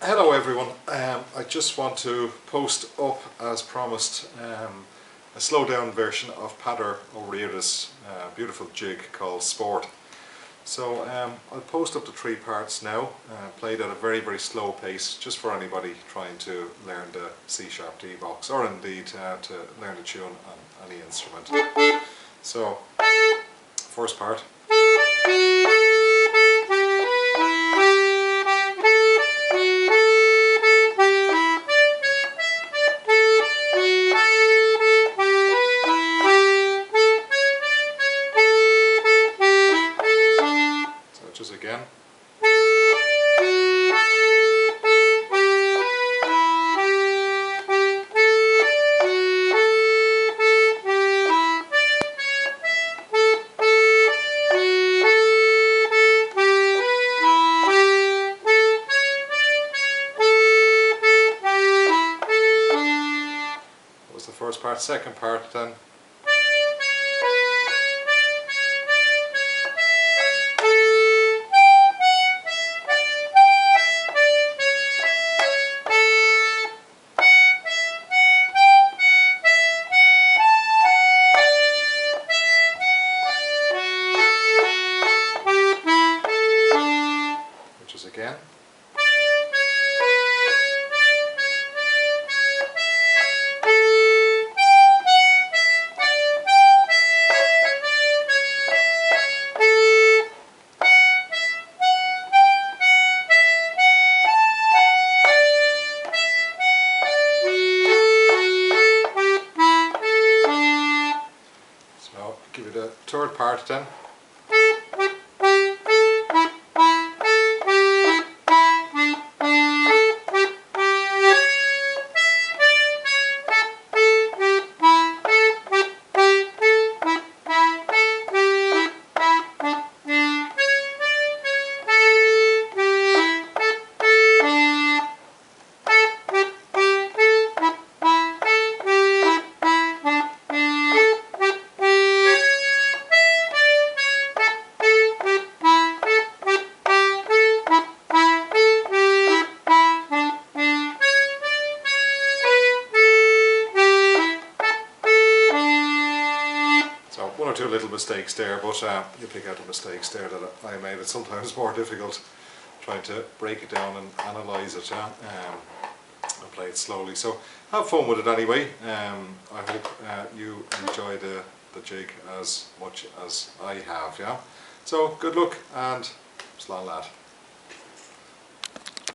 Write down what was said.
Hello everyone, I just want to post up as promised a slow down version of Peadar O'Riada's beautiful jig called Sport. So I'll post up the 3 parts now, played at a very slow pace just for anybody trying to learn the C-sharp D box or indeed to learn the tune on any instrument. So first part. Just again. That was the first part. Second part then. Again. So I'll give you the third part then. One or two little mistakes there, but you pick out the mistakes there that I made. It's sometimes more difficult trying to break it down and analyse it and play it slowly. So have fun with it anyway. I hope you enjoy the jig as much as I have. Yeah. So good luck and slán lad.